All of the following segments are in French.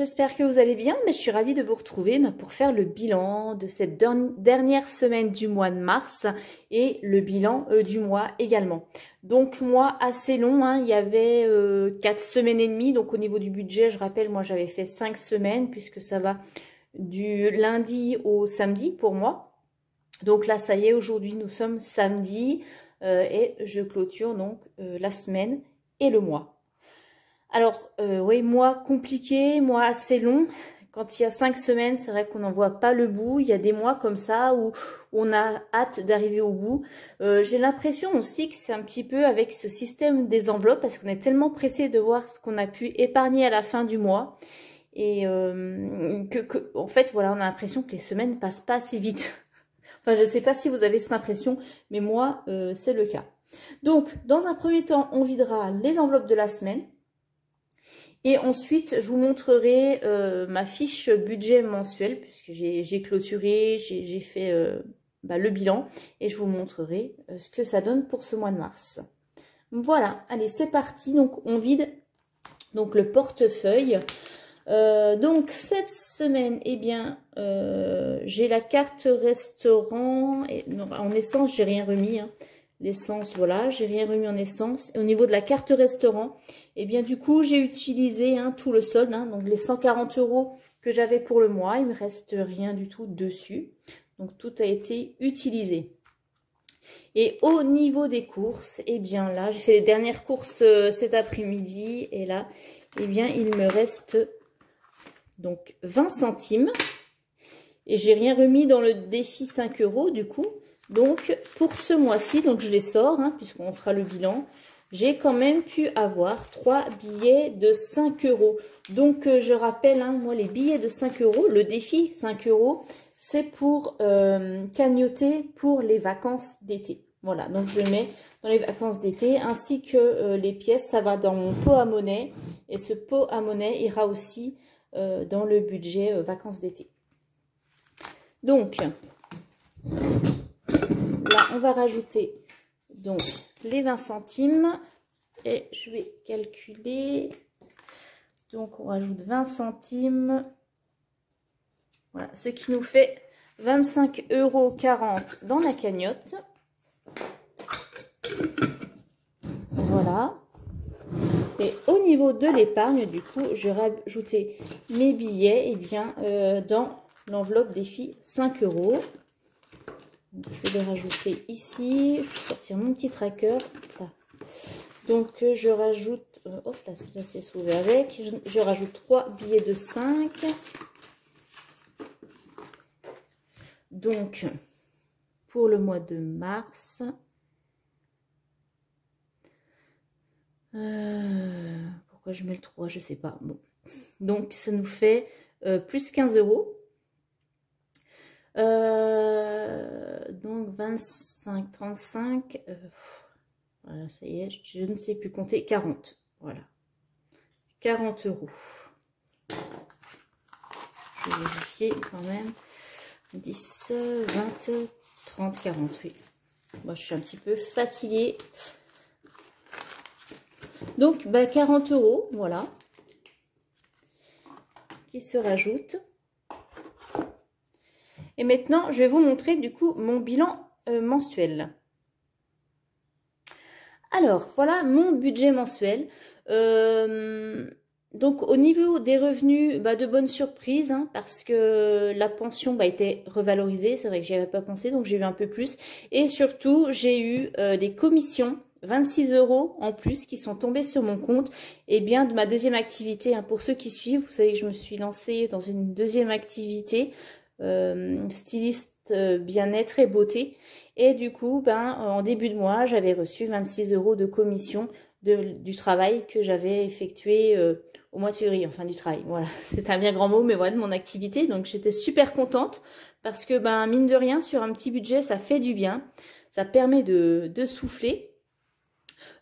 j'espère que vous allez bien. Mais je suis ravie de vous retrouver pour faire le bilan de cette dernière semaine du mois de mars et le bilan du mois également. Donc mois assez long, hein, il y avait 4 semaines et demie. Donc au niveau du budget, je rappelle, moi j'avais fait 5 semaines puisque ça va du lundi au samedi pour moi. Donc là, ça y est, aujourd'hui nous sommes samedi et je clôture donc la semaine et le mois. Alors, oui, mois compliqué, mois assez long. Quand il y a 5 semaines, c'est vrai qu'on n'en voit pas le bout. Il y a des mois comme ça où on a hâte d'arriver au bout. J'ai l'impression aussi que c'est un petit peu avec ce système des enveloppes parce qu'on est tellement pressé de voir ce qu'on a pu épargner à la fin du mois. Et en fait, voilà, on a l'impression que les semaines ne passent pas assez vite. Enfin, je ne sais pas si vous avez cette impression, mais moi, c'est le cas. Donc, dans un premier temps, on videra les enveloppes de la semaine. Et ensuite, je vous montrerai ma fiche budget mensuel, puisque j'ai clôturé, j'ai fait le bilan. Et je vous montrerai ce que ça donne pour ce mois de mars. Voilà, allez, c'est parti. Donc, on vide donc, le portefeuille. Donc, cette semaine, eh bien, j'ai la carte restaurant. Et, non, en essence, j'ai rien remis, hein. L'essence, voilà, j'ai rien remis en essence. Et au niveau de la carte restaurant, eh bien du coup, j'ai utilisé tout le solde, donc les 140 € que j'avais pour le mois. Il ne me reste rien du tout dessus. Donc tout a été utilisé. Et au niveau des courses, eh bien là, j'ai fait les dernières courses cet après-midi. Et là, eh bien, il me reste donc 20 centimes. Et j'ai rien remis dans le défi 5 € du coup. Donc, pour ce mois-ci, donc je les sors, puisqu'on fera le bilan, j'ai quand même pu avoir 3 billets de 5 €. Donc, je rappelle, moi, les billets de 5 €, le défi 5 €, c'est pour cagnotter pour les vacances d'été. Voilà, donc je mets dans les vacances d'été, ainsi que les pièces, ça va dans mon pot à monnaie. Et ce pot à monnaie ira aussi dans le budget vacances d'été. Donc... là, on va rajouter donc les 20 centimes et je vais calculer. Donc, on rajoute 20 centimes. Voilà, ce qui nous fait 25,40 € dans la cagnotte. Voilà. Et au niveau de l'épargne, du coup, je vais rajouter mes billets dans l'enveloppe défi 5 €. Je vais les rajouter ici. Je vais sortir mon petit tracker. Là. Donc, je rajoute... hop, là c'est sauvé avec. Je rajoute 3 billets de 5. Donc, pour le mois de mars... pourquoi je mets le 3? Je sais pas. Bon. Donc, ça nous fait plus 15 €. Donc 25, 35, voilà, ça y est, je ne sais plus compter, 40, voilà, 40 €. Je vais vérifier quand même, 10, 20, 30, 40, oui. Moi, je suis un petit peu fatiguée. Donc, 40 €, voilà, qui se rajoutent. Et maintenant, je vais vous montrer du coup mon bilan mensuel. Alors, voilà mon budget mensuel. Donc, au niveau des revenus, de bonnes surprises, parce que la pension était revalorisée. C'est vrai que j'y avais pas pensé, donc j'ai eu un peu plus. Et surtout, j'ai eu des commissions, 26 € en plus, qui sont tombées sur mon compte. Et bien, de ma deuxième activité, pour ceux qui suivent, vous savez que je me suis lancée dans une deuxième activité. Styliste bien-être et beauté, et du coup en début de mois j'avais reçu 26 € de commission du travail que j'avais effectué au mois de février, enfin du travail, voilà, c'est un bien grand mot, mais voilà, de mon activité. Donc j'étais super contente parce que mine de rien, sur un petit budget, ça fait du bien, ça permet de souffler.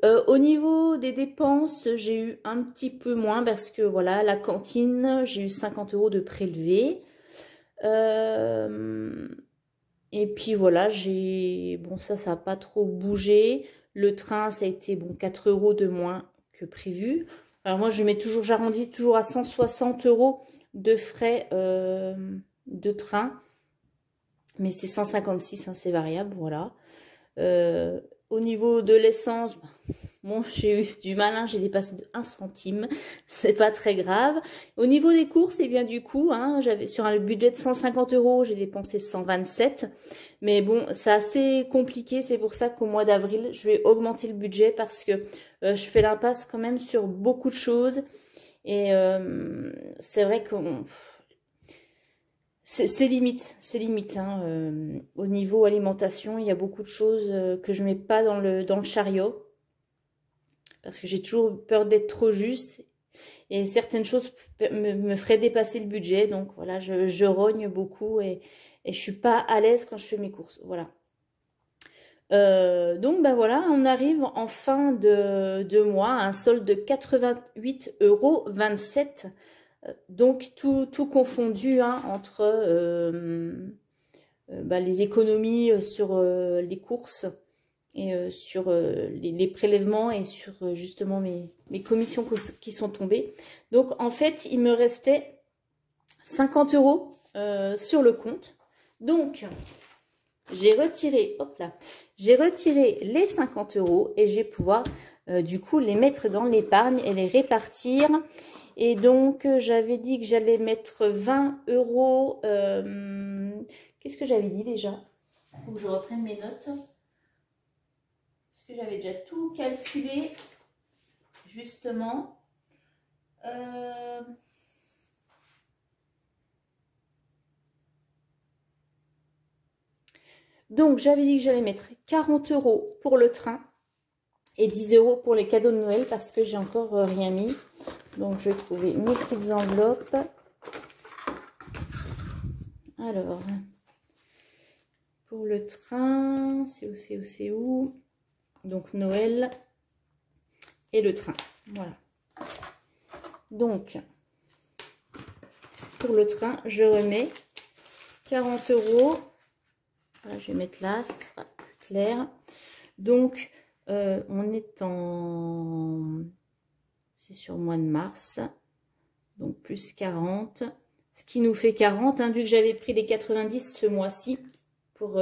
Au niveau des dépenses, j'ai eu un petit peu moins parce que voilà, la cantine, j'ai eu 50 € de prélevé. Et puis voilà, ça n'a pas trop bougé. Le train, ça a été 4 € de moins que prévu. Alors moi, je mets toujours, j'arrondis toujours à 160 € de frais de train. Mais c'est 156, hein, c'est variable, voilà. Au niveau de l'essence, bon, j'ai eu du mal, hein, j'ai dépassé de 1 centime, c'est pas très grave. Au niveau des courses, et bien du coup, hein, j'avais sur un budget de 150 €, j'ai dépensé 127. Mais bon, c'est assez compliqué, c'est pour ça qu'au mois d'avril, je vais augmenter le budget parce que je fais l'impasse quand même sur beaucoup de choses. Et c'est vrai que c'est limite. Hein. Au niveau alimentation, il y a beaucoup de choses que je mets pas dans le chariot. Parce que j'ai toujours peur d'être trop juste. Et certaines choses me feraient dépasser le budget. Donc voilà, je rogne beaucoup et je suis pas à l'aise quand je fais mes courses. Voilà. Donc ben voilà, on arrive en fin de mois à un solde de 88,27 €. Donc tout confondu, hein, entre les économies sur les courses et sur les prélèvements et sur justement mes commissions qui sont tombées. Donc en fait, il me restait 50 € sur le compte. Donc j'ai retiré, hop là, j'ai retiré les 50 € et je vais pouvoir du coup les mettre dans l'épargne et les répartir. Et donc j'avais dit que j'allais mettre 20 €. Qu'est-ce que j'avais dit déjà? Il faut que je reprenne mes notes. Parce que j'avais déjà tout calculé justement. Donc, j'avais dit que j'allais mettre 40 € pour le train et 10 € pour les cadeaux de Noël parce que j'ai encore rien mis. Donc, je vais trouver mes petites enveloppes. Alors, pour le train, c'est où? Donc, Noël et le train. Voilà. Donc, pour le train, je remets 40 €. Voilà, je vais mettre là, ce sera plus clair. Donc, on est en... C'est sur le mois de mars. Donc, plus 40. Ce qui nous fait 40, hein, vu que j'avais pris les 90 ce mois-ci pour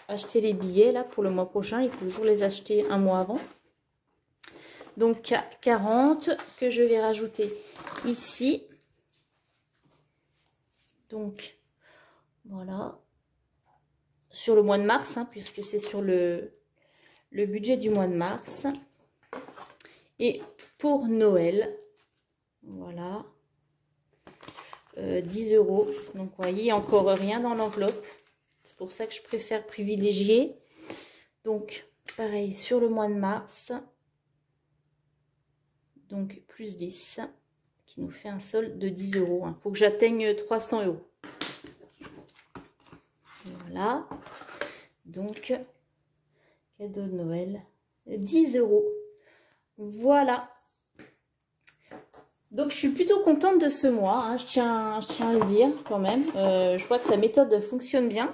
acheter les billets, là, pour le mois prochain. Il faut toujours les acheter un mois avant. Donc, 40 que je vais rajouter ici. Donc, voilà. Sur le mois de mars, hein, puisque c'est sur le budget du mois de mars. Et pour Noël, voilà, 10 €. Donc, vous voyez, encore rien dans l'enveloppe. C'est pour ça que je préfère privilégier. Donc, pareil, sur le mois de mars, donc plus 10, qui nous fait un solde de 10 €. Il faut que j'atteigne 300 €. Voilà. Donc, cadeau de Noël, 10 €. Voilà. Donc, je suis plutôt contente de ce mois. Hein, je tiens à le dire quand même. Je vois que la méthode fonctionne bien.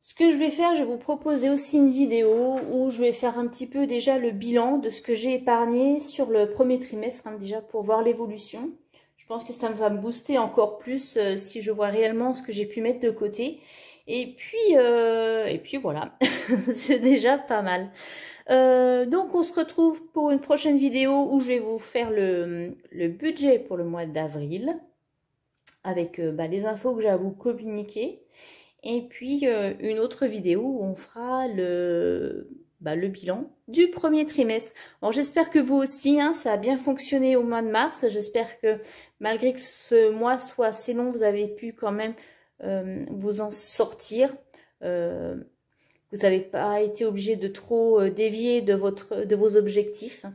Ce que je vais faire, je vais vous proposer aussi une vidéo où je vais faire un petit peu déjà le bilan de ce que j'ai épargné sur le premier trimestre, hein, déjà pour voir l'évolution. Je pense que ça va me booster encore plus si je vois réellement ce que j'ai pu mettre de côté. Et puis voilà, c'est déjà pas mal. Donc on se retrouve pour une prochaine vidéo où je vais vous faire le budget pour le mois d'avril avec les infos que j'ai à vous communiquer. Et puis une autre vidéo où on fera le bilan du premier trimestre. Alors j'espère que vous aussi, hein, ça a bien fonctionné au mois de mars. J'espère que malgré que ce mois soit assez long, vous avez pu quand même vous en sortir. Vous n'avez pas été obligé de trop dévier de vos objectifs.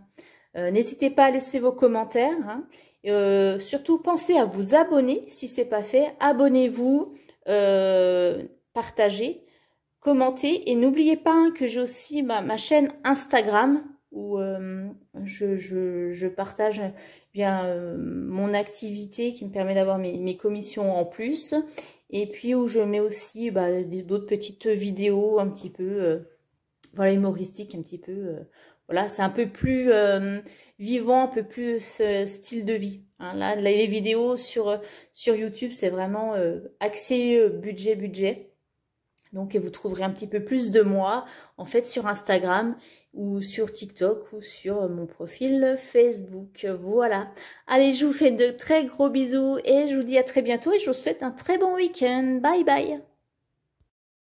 N'hésitez pas à laisser vos commentaires. Hein. Surtout, pensez à vous abonner si ce n'est pas fait. Abonnez-vous, partagez, commentez. Et n'oubliez pas, hein, que j'ai aussi ma chaîne Instagram où je partage bien mon activité qui me permet d'avoir mes commissions en plus. Et puis où je mets aussi d'autres petites vidéos un petit peu voilà, humoristiques, un petit peu. Voilà, c'est un peu plus vivant, un peu plus style de vie. Hein. Là, les vidéos sur YouTube, c'est vraiment axé budget. Donc, vous trouverez un petit peu plus de moi, en fait, sur Instagram ou sur TikTok ou sur mon profil Facebook. Voilà. Allez, je vous fais de très gros bisous et je vous dis à très bientôt et je vous souhaite un très bon week-end. Bye bye.